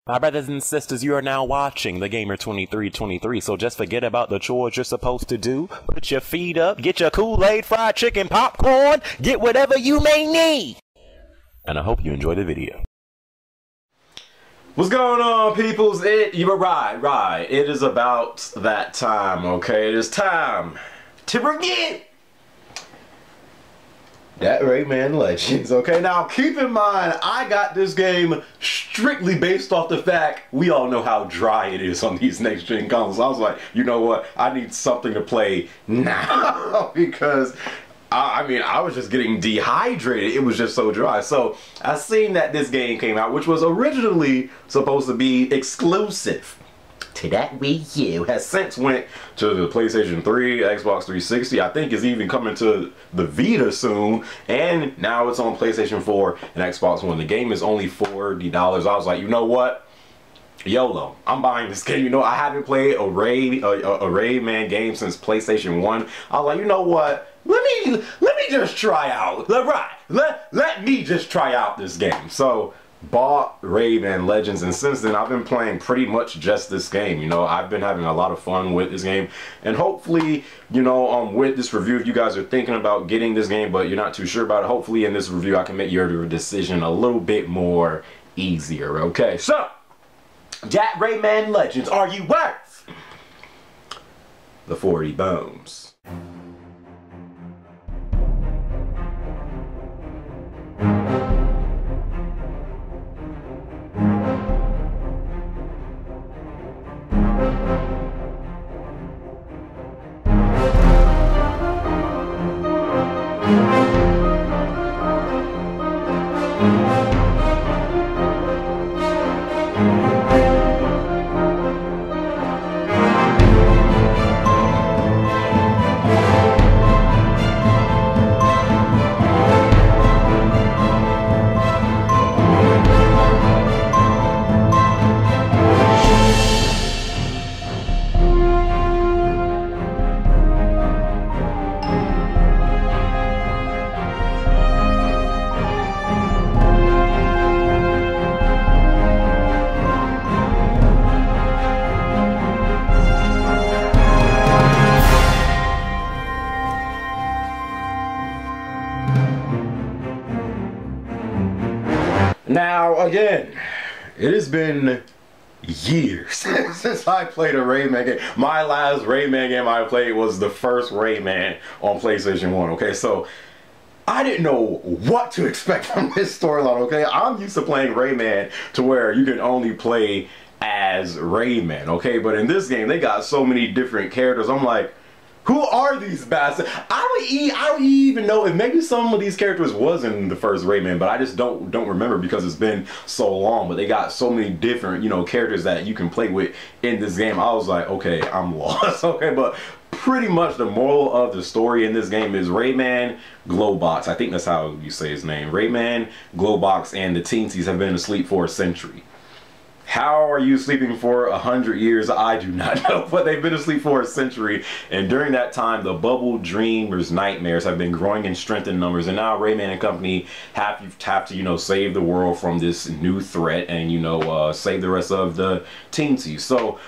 My brothers and sisters, you are now watching The Gamer 2323, so just forget about the chores you're supposed to do. Put your feet up, get your Kool-Aid, fried chicken, popcorn, get whatever you may need. And I hope you enjoy the video. What's going on, peoples? You were right. It is about that time, okay? It is time to review that Rayman Legends, okay? Now, keep in mind, I got this game strictly based off the fact we all know how dry it is on these next-gen consoles. I was like, you know what? I need something to play now because I was just getting dehydrated. It was just so dry. So I seen that this game came out, which was originally supposed to be exclusive to that Wii U, has since went to the PlayStation 3, Xbox 360. I think is even coming to the Vita soon, and now it's on PlayStation 4 and Xbox One. The game is only $40. I was like, you know what? YOLO, I'm buying this game. You know, I haven't played a Rayman game since PlayStation 1. I was like, you know what? Let me just try out. Let me just try out this game. So bought Rayman Legends, and since then I've been playing pretty much just this game. You know, I've been having a lot of fun with this game, and hopefully, you know, with this review, if you guys are thinking about getting this game but you're not too sure about it, hopefully in this review I can make your decision a little bit more easier. Okay, so that Rayman Legends, are you worth the 40 bones? Now, again, it has been years since I played a Rayman game. My last Rayman game I played was the first Rayman on PlayStation 1, okay? So, I didn't know what to expect from this storyline, okay? I'm used to playing Rayman to where you can only play as Rayman, okay? But in this game, they got so many different characters. I'm like, who are these bastards? I don't even know if maybe some of these characters was in the first Rayman, but I just don't remember because it's been so long. But they got so many different, you know, characters that you can play with in this game. I was like, okay, I'm lost. Okay, but pretty much the moral of the story in this game is Rayman, Glowbox, I think that's how you say his name. Rayman, Glowbox, and the Teensies have been asleep for a century. How are you sleeping for 100 years? I do not know, but they've been asleep for a century, and during that time, the bubble dreamers' nightmares have been growing in strength and numbers, and now Rayman and company have to, you know, save the world from this new threat, and, you know, save the rest of the Teensies. So,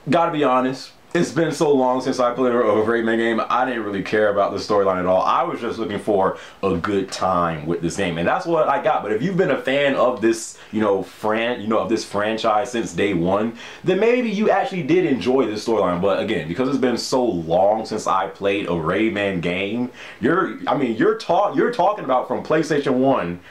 gotta be honest, it's been so long since I played a Rayman game, I didn't really care about the storyline at all. I was just looking for a good time with this game, and that's what I got. But if you've been a fan of this, of this franchise since day one, then maybe you actually did enjoy this storyline. But again, because it's been so long since I played a Rayman game, you're talking about from PlayStation 1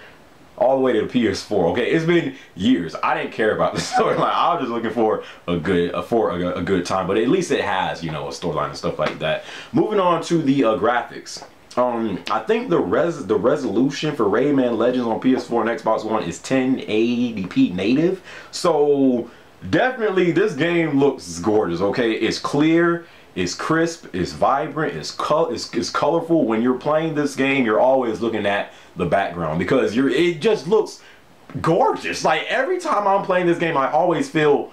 all the way to the PS4. Okay, it's been years. I didn't care about the storyline. I was just looking for a good time. But at least it has, you know, a storyline and stuff like that. Moving on to the graphics. I think the resolution for Rayman Legends on PS4 and Xbox One is 1080p native. So definitely this game looks gorgeous. Okay, it's clear, it's crisp, it's vibrant, it's colorful. When you're playing this game, you're always looking at the background because it just looks gorgeous. Like every time I'm playing this game, I always feel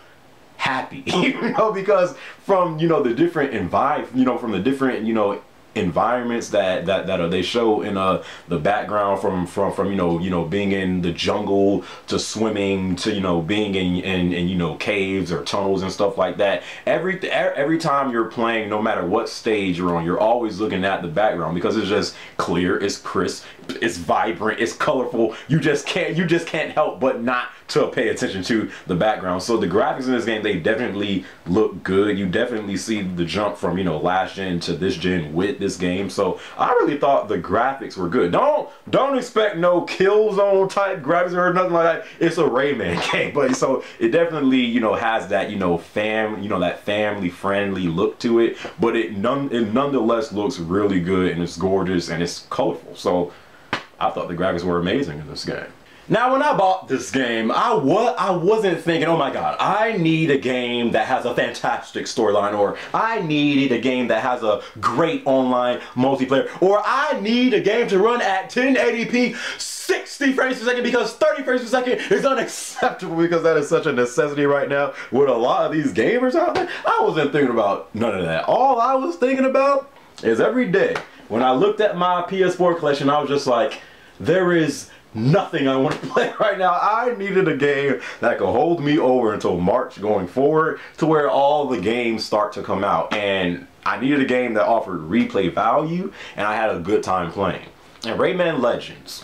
happy, you know, because from, you know, the different from the different, you know, environments that they show in the background from being in the jungle to swimming to being in caves or tunnels and stuff like that. Every time you're playing, no matter what stage you're on, you're always looking at the background because it's just clear, it's crisp, it's vibrant, it's colorful. You just can't help but not to pay attention to the background. So the graphics in this game, they definitely look good. You definitely see the jump from last gen to this gen with this game. So I really thought the graphics were good. Don't expect no Killzone type graphics or nothing like that. It's a Rayman game, but so it definitely has that that family friendly look to it. But it nonetheless looks really good, and it's gorgeous and it's colorful. So I thought the graphics were amazing in this game. Now, when I bought this game, I wasn't thinking, oh my god, I need a game that has a fantastic storyline, or I need a game that has a great online multiplayer, or I need a game to run at 1080p 60 frames per second because 30 frames per second is unacceptable, because that is such a necessity right now with a lot of these gamers out there. I wasn't thinking about none of that. All I was thinking about is every day when I looked at my PS4 collection, I was just like, there is nothing I want to play right now. I needed a game that could hold me over until March going forward, to where all the games start to come out, and I needed a game that offered replay value and I had a good time playing. And Rayman Legends,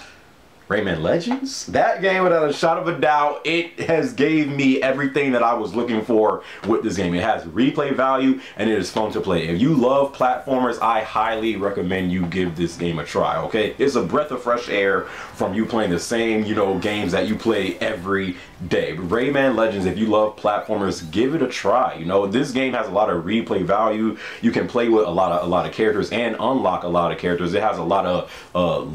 that game, without a shot of a doubt, it has gave me everything that I was looking for with this game. It has replay value and it is fun to play. If you love platformers, I highly recommend you give this game a try, okay? It's a breath of fresh air from you playing the same, games that you play every day. Rayman Legends, if you love platformers, give it a try. This game has a lot of replay value. You can play with a lot of characters and unlock a lot of characters. It has a lot of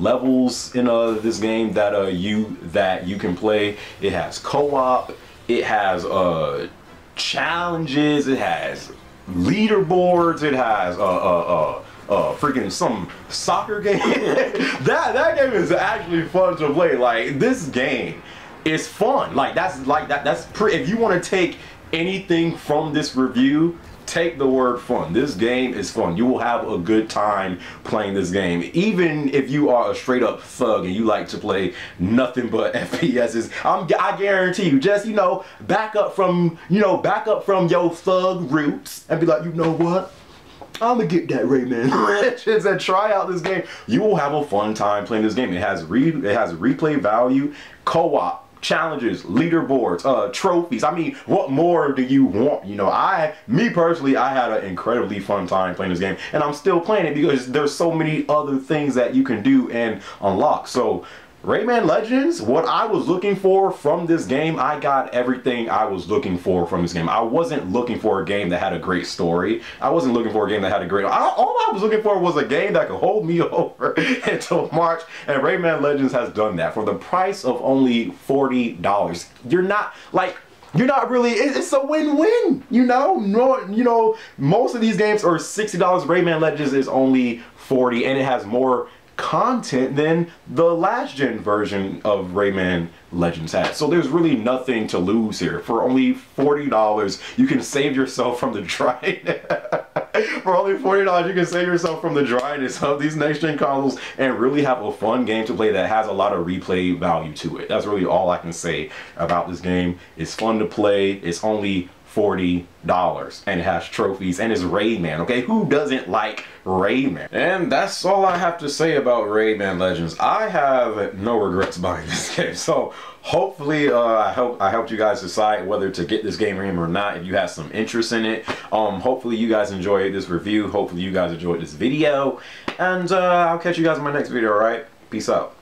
levels in this game that you can play. It has co-op, it has challenges, it has leaderboards, it has freaking some soccer game. that game is actually fun to play. Like, this game is fun. If you want to take anything from this review, take the word fun. This game is fun. You will have a good time playing this game. Even if you are a straight up thug and you like to play nothing but FPSs, I guarantee you, just back up from your thug roots and be like, you know what? I'm gonna get that Rayman Legends and try out this game. You will have a fun time playing this game. It has replay value, co-op, challenges, leaderboards, trophies. I mean, what more do you want? Me personally, I had an incredibly fun time playing this game, and I'm still playing it because there's so many other things that you can do and unlock. So Rayman Legends, what I was looking for from this game, I got everything I was looking for from this game. I wasn't looking for a game that had a great story. I wasn't looking for a game that had a great... all I was looking for was a game that could hold me over until March, and Rayman Legends has done that. For the price of only $40, you're not really, it's a win-win, most of these games are $60. Rayman Legends is only $40, and it has more content than the last gen version of Rayman Legends had. So there's really nothing to lose here. For only $40, you can save yourself from the dryness. For only $40, you can save yourself from the dryness of these next gen consoles and really have a fun game to play that has a lot of replay value to it. That's really all I can say about this game. It's fun to play. It's only $40 and it has trophies and it's Rayman, okay? Who doesn't like Rayman? And that's all I have to say about Rayman Legends. I have no regrets buying this game, so hopefully I helped you guys decide whether to get this game or not, if you have some interest in it. Hopefully you guys enjoyed this review. Hopefully you guys enjoyed this video, and I'll catch you guys in my next video. All right, peace out.